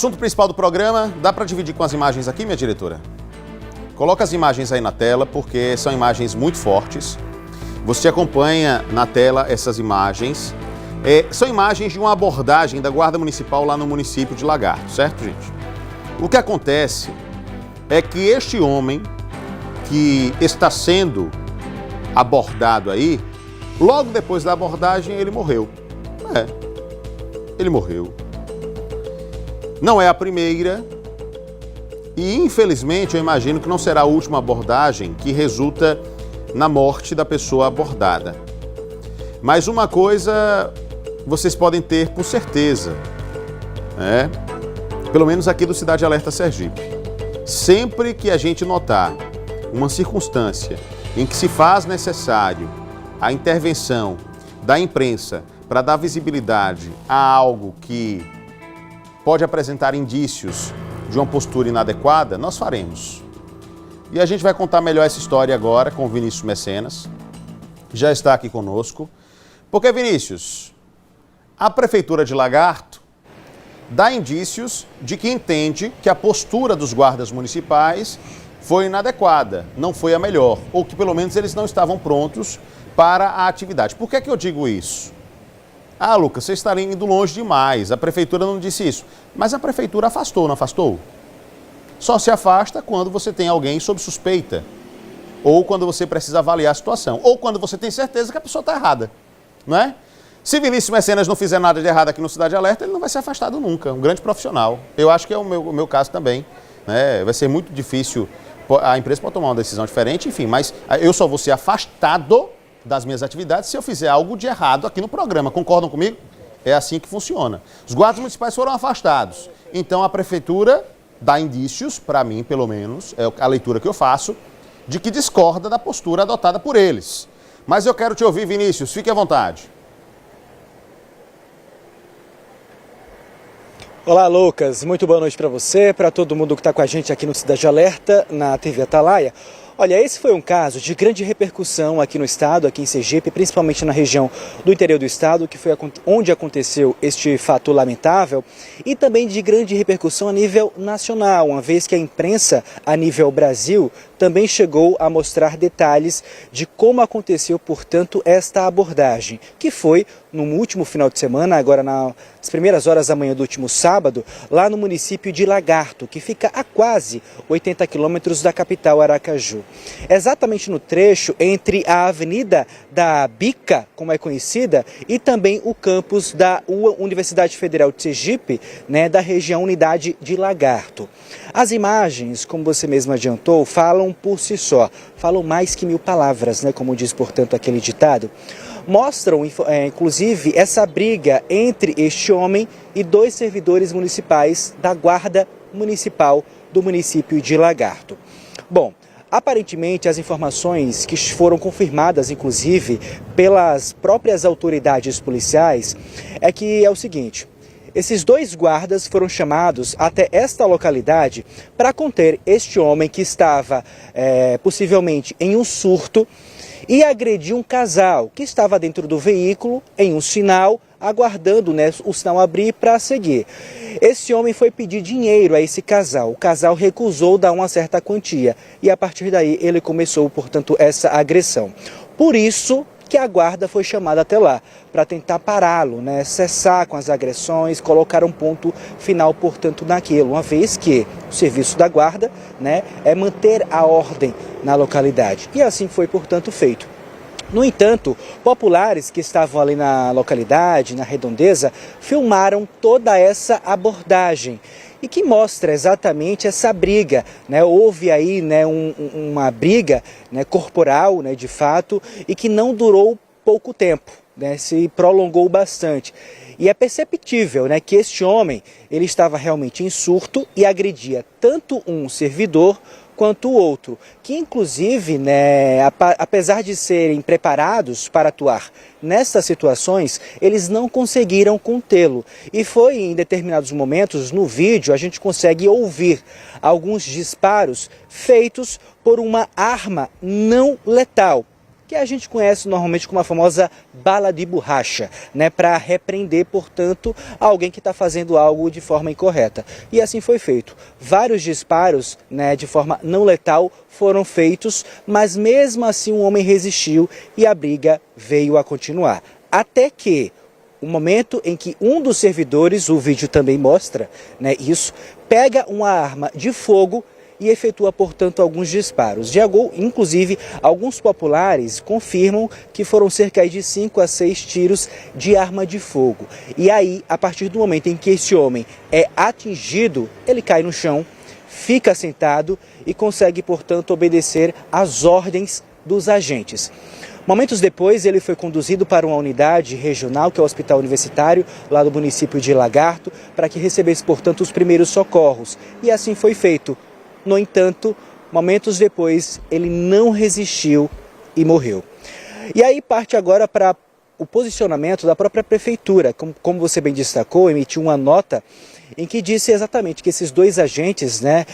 Assunto principal do programa, dá para dividir com as imagens aqui, minha diretora? Coloca as imagens aí na tela, porque são imagens muito fortes. Você acompanha na tela essas imagens. São imagens de uma abordagem da Guarda Municipal lá no município de Lagarto, certo, gente? O que acontece é que este homem que está sendo abordado aí, logo depois da abordagem ele morreu. Ele morreu. Não é a primeira e, infelizmente, eu imagino que não será a última abordagem que resulta na morte da pessoa abordada. Mas uma coisa vocês podem ter por certeza, pelo menos aqui do Cidade Alerta Sergipe. Sempre que a gente notar uma circunstância em que se faz necessário a intervenção da imprensa para dar visibilidade a algo que pode apresentar indícios de uma postura inadequada, nós faremos. E a gente vai contar melhor essa história agora com o Vinícius Mecenas, que já está aqui conosco. Porque, Vinícius, a Prefeitura de Lagarto dá indícios de que entende que a postura dos guardas municipais foi inadequada, não foi a melhor, ou que pelo menos eles não estavam prontos para a atividade. Por que eu digo isso? Ah, Lucas, você estaria indo longe demais, a Prefeitura não disse isso. Mas a Prefeitura afastou, não afastou? Só se afasta quando você tem alguém sob suspeita, ou quando você precisa avaliar a situação, ou quando você tem certeza que a pessoa está errada, não é? Se Vinícius Mecenas não fizer nada de errado aqui no Cidade Alerta, ele não vai ser afastado nunca, um grande profissional. Eu acho que é o meu caso também, né? Vai ser muito difícil, a empresa pode tomar uma decisão diferente, enfim, mas eu só vou ser afastado das minhas atividades se eu fizer algo de errado aqui no programa. Concordam comigo? É assim que funciona. Os guardas municipais foram afastados. Então a Prefeitura dá indícios, para mim pelo menos, é a leitura que eu faço, de que discorda da postura adotada por eles. Mas eu quero te ouvir, Vinícius, fique à vontade. Olá, Lucas. Muito boa noite para você, para todo mundo que está com a gente aqui no Cidade Alerta, na TV Atalaia. Olha, esse foi um caso de grande repercussão aqui no estado, aqui em Sergipe, principalmente na região do interior do estado, que foi onde aconteceu este fato lamentável, e também de grande repercussão a nível nacional, uma vez que a imprensa a nível Brasil também chegou a mostrar detalhes de como aconteceu, portanto, esta abordagem, que foi no último final de semana, agora nas primeiras horas da manhã do último sábado, lá no município de Lagarto, que fica a quase 80 quilômetros da capital Aracaju. Exatamente no trecho entre a Avenida da Bica, como é conhecida, e também o campus da Universidade Federal de Sergipe, da região Unidade de Lagarto. As imagens, como você mesmo adiantou, falam por si só, falam mais que 1000 palavras, como diz, portanto, aquele ditado. Mostram, inclusive, essa briga entre este homem e 2 servidores municipais da Guarda Municipal do município de Lagarto. Bom, aparentemente, as informações que foram confirmadas, inclusive, pelas próprias autoridades policiais, é que é o seguinte: esses 2 guardas foram chamados até esta localidade para conter este homem que estava, possivelmente, em um surto e agrediu um casal que estava dentro do veículo em um sinal, aguardando o sinal abrir para seguir. Esse homem foi pedir dinheiro a esse casal. O casal recusou dar uma certa quantia e a partir daí ele começou, portanto, essa agressão. Por isso que a guarda foi chamada até lá, para tentar pará-lo, cessar com as agressões, colocar um ponto final, portanto, naquilo, uma vez que o serviço da guarda é manter a ordem na localidade. E assim foi, portanto, feito. No entanto, populares que estavam ali na localidade, na redondeza, filmaram toda essa abordagem e que mostra exatamente essa briga. Houve aí uma briga corporal, de fato, e que não durou pouco tempo, se prolongou bastante. E é perceptível que este homem ele estava realmente em surto e agredia tanto um servidor quanto o outro, que inclusive, apesar de serem preparados para atuar nessas situações, eles não conseguiram contê-lo. E foi em determinados momentos, no vídeo, a gente consegue ouvir alguns disparos feitos por uma arma não letal. que a gente conhece normalmente como a famosa bala de borracha, né, para repreender, portanto, alguém que está fazendo algo de forma incorreta. E assim foi feito. Vários disparos, né, de forma não letal foram feitos, mas mesmo assim o homem resistiu e a briga veio a continuar. Até que o momento em que um dos servidores, o vídeo também mostra, né, isso, pega uma arma de fogo e efetua, portanto, alguns disparos. Inclusive, alguns populares confirmam que foram cerca de 5 a 6 tiros de arma de fogo. E aí, a partir do momento em que esse homem é atingido, ele cai no chão, fica sentado e consegue, portanto, obedecer às ordens dos agentes. Momentos depois, ele foi conduzido para uma unidade regional, que é o Hospital Universitário, lá do município de Lagarto, para que recebesse, portanto, os primeiros socorros. E assim foi feito. No entanto, momentos depois, ele não resistiu e morreu. E aí parte agora para o posicionamento da própria prefeitura. Como você bem destacou, emitiu uma nota em que disse exatamente que esses 2 agentes, né,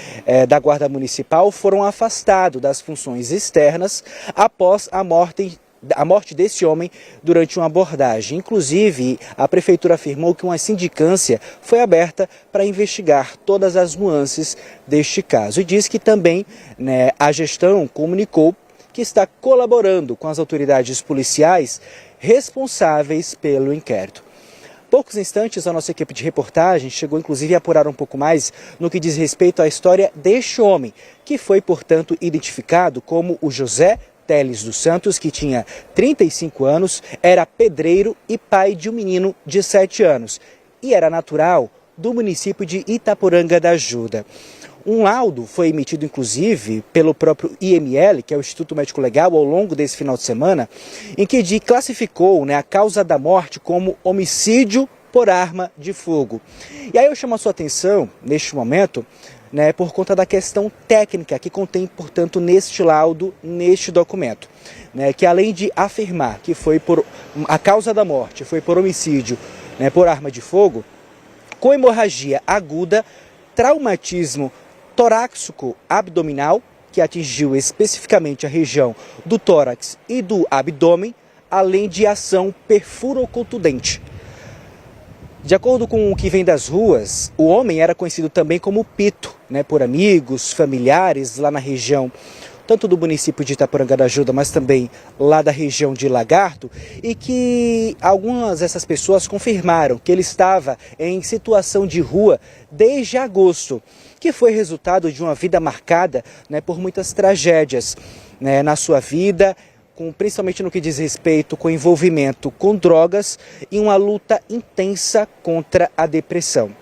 da Guarda Municipal foram afastados das funções externas após a morte desse homem durante uma abordagem. Inclusive, a prefeitura afirmou que uma sindicância foi aberta para investigar todas as nuances deste caso. E diz que também, né, a gestão comunicou que está colaborando com as autoridades policiais responsáveis pelo inquérito. Poucos instantes, a nossa equipe de reportagem chegou inclusive a apurar um pouco mais no que diz respeito à história deste homem, que foi, portanto, identificado como o José Teles dos Santos, que tinha 35 anos, era pedreiro e pai de um menino de 7 anos e era natural do município de Itaporanga da Ajuda. Um laudo foi emitido, inclusive, pelo próprio IML, que é o Instituto Médico Legal, ao longo desse final de semana, em que classificou, né, a causa da morte como homicídio por arma de fogo. E aí eu chamo a sua atenção, neste momento, né, por conta da questão técnica que contém, portanto, neste laudo, neste documento, né, que além de afirmar que foi a causa da morte foi por homicídio, né, por arma de fogo, com hemorragia aguda, traumatismo torácico abdominal, que atingiu especificamente a região do tórax e do abdômen, além de ação perfurocontundente. De acordo com o que vem das ruas, o homem era conhecido também como Pito, né, por amigos, familiares lá na região, tanto do município de Itaporanga da Ajuda, mas também lá da região de Lagarto, e que algumas dessas pessoas confirmaram que ele estava em situação de rua desde agosto, que foi resultado de uma vida marcada, né, por muitas tragédias, né, na sua vida, principalmente no que diz respeito com envolvimento com drogas e uma luta intensa contra a depressão.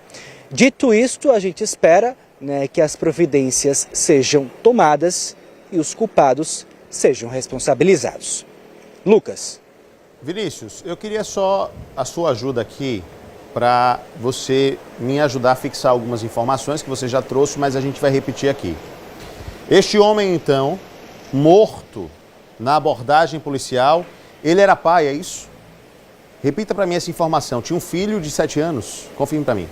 Dito isto, a gente espera, né, que as providências sejam tomadas e os culpados sejam responsabilizados. Lucas. Vinícius, eu queria só a sua ajuda aqui para você me ajudar a fixar algumas informações que você já trouxe, mas a gente vai repetir aqui. Este homem, então, morto na abordagem policial, ele era pai, é isso? Repita para mim essa informação. Tinha um filho de 7 anos? Confirme para mim.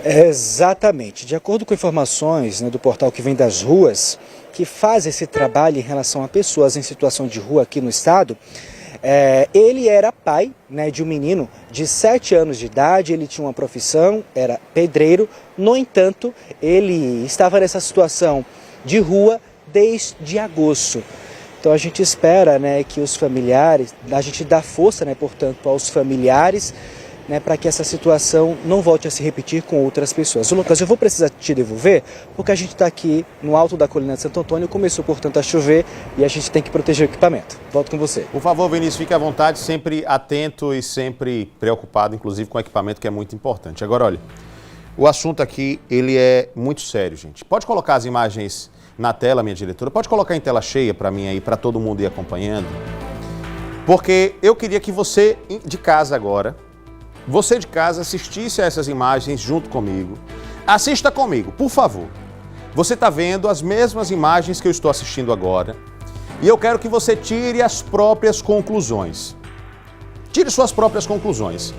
Exatamente. De acordo com informações, né, do portal Que Vem das Ruas, que faz esse trabalho em relação a pessoas em situação de rua aqui no estado, ele era pai, né, de um menino de 7 anos de idade, ele tinha uma profissão, era pedreiro, no entanto, ele estava nessa situação de rua desde agosto. Então a gente espera, né, que os familiares, a gente dá força, né, portanto, aos familiares, né, para que essa situação não volte a se repetir com outras pessoas. Lucas, eu vou precisar te devolver, porque a gente está aqui no alto da colina de Santo Antônio, começou, portanto, a chover e a gente tem que proteger o equipamento. Volto com você. Por favor, Vinícius, fique à vontade, sempre atento e sempre preocupado, inclusive com o equipamento, que é muito importante. Agora, olha, o assunto aqui, ele é muito sério, gente. Pode colocar as imagens na tela, minha diretora? Pode colocar em tela cheia para mim aí, para todo mundo ir acompanhando? Porque eu queria que você, de casa agora, você de casa assistisse a essas imagens junto comigo. Assista comigo, por favor. Você está vendo as mesmas imagens que eu estou assistindo agora e eu quero que você tire as próprias conclusões. Tire suas próprias conclusões.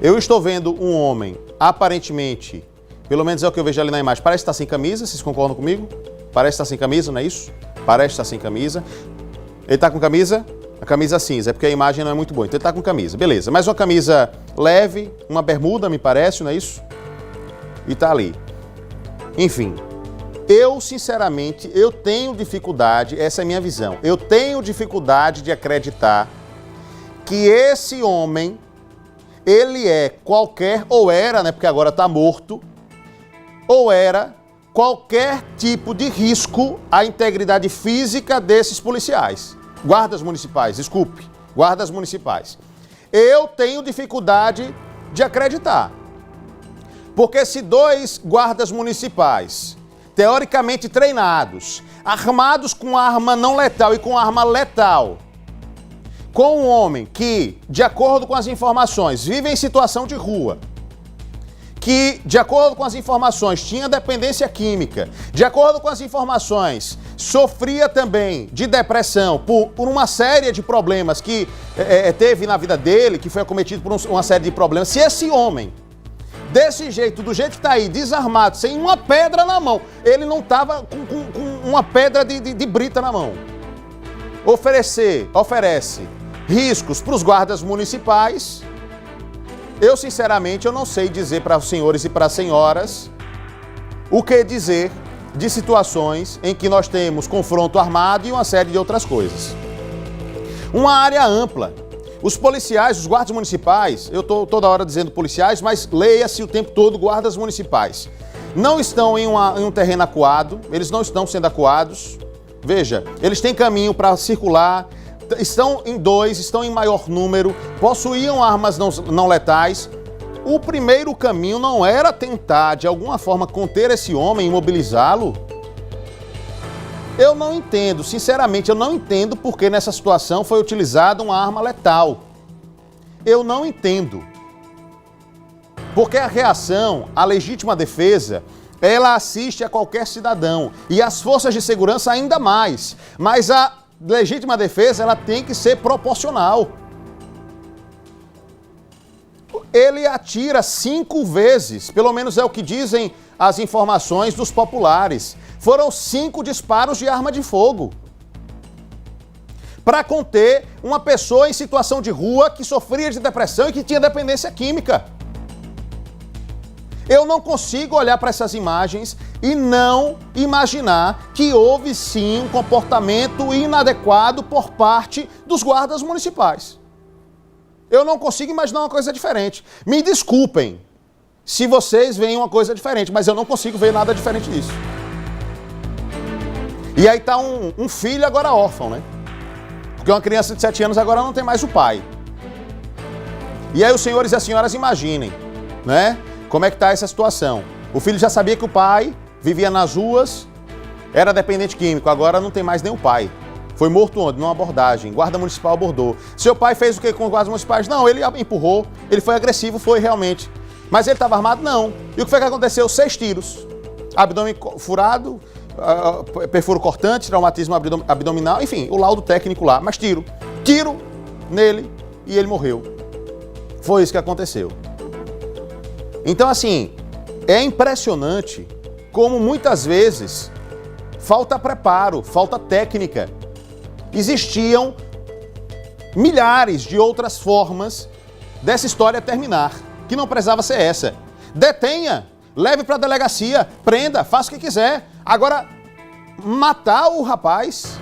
Eu estou vendo um homem, aparentemente, pelo menos é o que eu vejo ali na imagem, parece estar sem camisa, vocês concordam comigo? Parece estar sem camisa, não é isso? Parece estar sem camisa. Ele está com camisa? A camisa cinza, é porque a imagem não é muito boa. Então ele está com camisa, beleza. Mas uma camisa leve, uma bermuda, me parece, não é isso? E está ali. Enfim, eu sinceramente, eu tenho dificuldade, essa é a minha visão, eu tenho dificuldade de acreditar que esse homem, ele é qualquer, ou era, né, porque agora está morto, ou era qualquer tipo de risco à integridade física desses policiais. Guardas municipais, desculpe, guardas municipais. Eu tenho dificuldade de acreditar. Porque se dois guardas municipais, teoricamente treinados, armados com arma não letal e com arma letal, com um homem que, de acordo com as informações, vive em situação de rua, que, de acordo com as informações, tinha dependência química, de acordo com as informações, sofria também de depressão por uma série de problemas que teve na vida dele, que foi acometido por uma série de problemas. Se esse homem, desse jeito, do jeito que está aí, desarmado, sem uma pedra na mão, ele não estava com uma pedra de brita na mão, oferece riscos para os guardas municipais. Eu, sinceramente, eu não sei dizer para os senhores e para as senhoras o que dizer de situações em que nós temos confronto armado e uma série de outras coisas. Uma área ampla. Os policiais, os guardas municipais, eu estou toda hora dizendo policiais, mas leia-se o tempo todo guardas municipais. Não estão em um terreno acuado, eles não estão sendo acuados. Veja, eles têm caminho para circular, estão em dois, estão em maior número, possuíam armas não letais. O primeiro caminho não era tentar, de alguma forma, conter esse homem, imobilizá-lo? Eu não entendo, sinceramente, eu não entendo porque nessa situação foi utilizada uma arma letal. Eu não entendo. Porque a reação à legítima defesa, ela assiste a qualquer cidadão. E as forças de segurança ainda mais. Mas a legítima defesa, ela tem que ser proporcional. Ele atira 5 vezes, pelo menos é o que dizem as informações dos populares. Foram 5 disparos de arma de fogo para conter uma pessoa em situação de rua que sofria de depressão e que tinha dependência química. Eu não consigo olhar para essas imagens e não imaginar que houve sim um comportamento inadequado por parte dos guardas municipais. Eu não consigo imaginar uma coisa diferente. Me desculpem se vocês veem uma coisa diferente, mas eu não consigo ver nada diferente disso. E aí tá um filho agora órfão, né? Porque uma criança de 7 anos agora não tem mais o pai. E aí os senhores e as senhoras imaginem, né? Como é que tá essa situação? O filho já sabia que o pai vivia nas ruas, era dependente químico, agora não tem mais nem o pai. Foi morto onde? Numa abordagem. Guarda municipal abordou. Seu pai fez o que com os guardas municipais? Não, ele empurrou, ele foi agressivo, foi realmente. Mas ele estava armado? Não. E o que foi que aconteceu? 6 tiros. Abdômen furado, perfuro cortante, traumatismo abdominal, enfim, o laudo técnico lá. Mas tiro nele e ele morreu. Foi isso que aconteceu. Então, assim, é impressionante como muitas vezes falta preparo, falta técnica. Existiam milhares de outras formas dessa história terminar, que não precisava ser essa. Detenha, leve para a delegacia, prenda, faça o que quiser. Agora, matar o rapaz,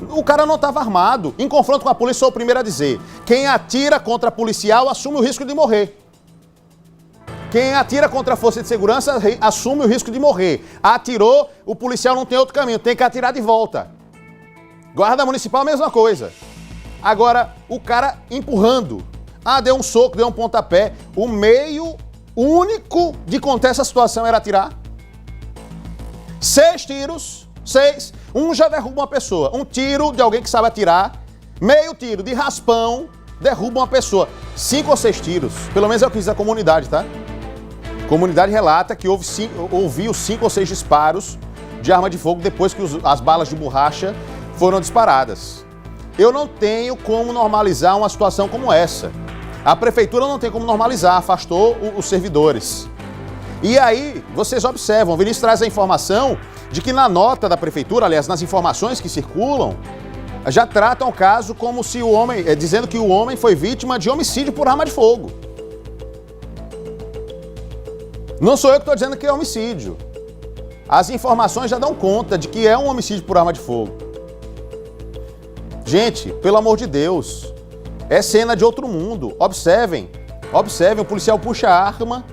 o cara não estava armado. Em confronto com a polícia, sou o primeiro a dizer, quem atira contra policial assume o risco de morrer. Quem atira contra a força de segurança assume o risco de morrer. Atirou, o policial não tem outro caminho, tem que atirar de volta. Guarda municipal, mesma coisa. Agora, o cara empurrando. Deu um soco, deu um pontapé. O meio único de conter essa situação era atirar. 6 tiros, 6. Um já derruba uma pessoa. Um tiro de alguém que sabe atirar. Meio tiro de raspão derruba uma pessoa. 5 ou 6 tiros. Pelo menos é o que diz a comunidade, tá? A comunidade relata que ouviu 5 ou 6 disparos de arma de fogo depois que as balas de borracha foram disparadas. Eu não tenho como normalizar uma situação como essa. A prefeitura não tem como normalizar, afastou os servidores. E aí, vocês observam, o Vinícius traz a informação de que na nota da prefeitura, aliás, nas informações que circulam, já tratam o caso como se o homem, dizendo que o homem foi vítima de homicídio por arma de fogo. Não sou eu que estou dizendo que é homicídio. As informações já dão conta de que é um homicídio por arma de fogo. Gente, pelo amor de Deus, é cena de outro mundo. Observem, o policial puxa a arma,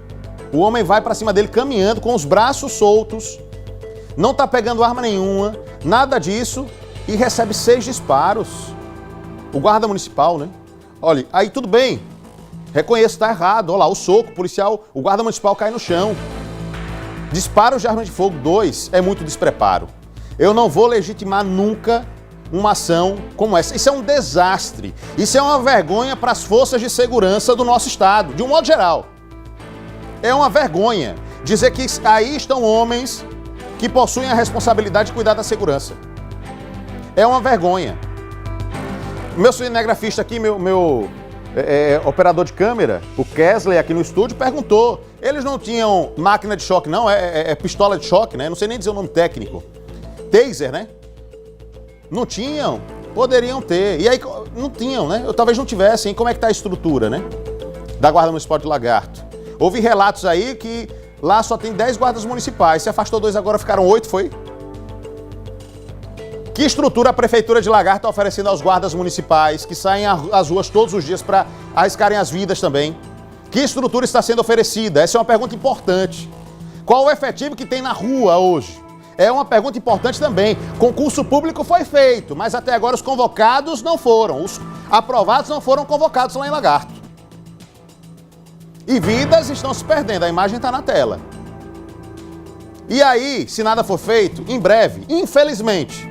o homem vai para cima dele caminhando com os braços soltos, não está pegando arma nenhuma, nada disso, e recebe 6 disparos. O guarda municipal, né? Olha, aí tudo bem, reconheço, está errado, olha lá, o soco, o policial, o guarda municipal cai no chão. Disparos de arma de fogo, 2, é muito despreparo. Eu não vou legitimar nunca uma ação como essa. Isso é um desastre, isso é uma vergonha para as forças de segurança do nosso estado, de um modo geral. É uma vergonha dizer que aí estão homens que possuem a responsabilidade de cuidar da segurança. É uma vergonha. Meu cinegrafista aqui, meu operador de câmera, o Kesley, aqui no estúdio, perguntou. Eles não tinham máquina de choque, não? É pistola de choque, né? Não sei nem dizer o nome técnico. Taser, né? Não tinham? Poderiam ter. E aí, não tinham, né? Talvez não tivessem. Como é que tá a estrutura, né? Da Guarda Municipal de Lagarto. Houve relatos aí que lá só tem 10 guardas municipais. Se afastou 2 agora, ficaram 8, foi? Que estrutura a Prefeitura de Lagarto está oferecendo aos guardas municipais que saem às ruas todos os dias para arriscarem as vidas também? Que estrutura está sendo oferecida? Essa é uma pergunta importante. Qual o efetivo que tem na rua hoje? É uma pergunta importante também. Concurso público foi feito, mas até agora os convocados não foram. Os aprovados não foram convocados lá em Lagarto. E vidas estão se perdendo, a imagem está na tela. E aí, se nada for feito, em breve, infelizmente,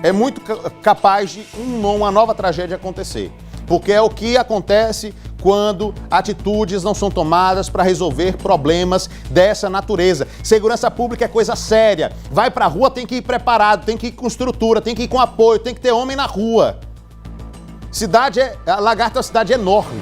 é muito capaz de uma nova tragédia acontecer. Porque é o que acontece quando atitudes não são tomadas para resolver problemas dessa natureza. Segurança pública é coisa séria. Vai pra rua, tem que ir preparado, tem que ir com estrutura, tem que ir com apoio, tem que ter homem na rua. Lagarto é uma cidade enorme.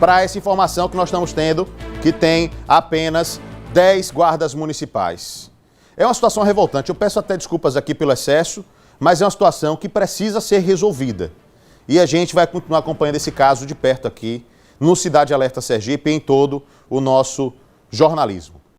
Para essa informação que nós estamos tendo, que tem apenas 10 guardas municipais. É uma situação revoltante. Eu peço até desculpas aqui pelo excesso, mas é uma situação que precisa ser resolvida. E a gente vai continuar acompanhando esse caso de perto aqui no Cidade Alerta Sergipe e em todo o nosso jornalismo.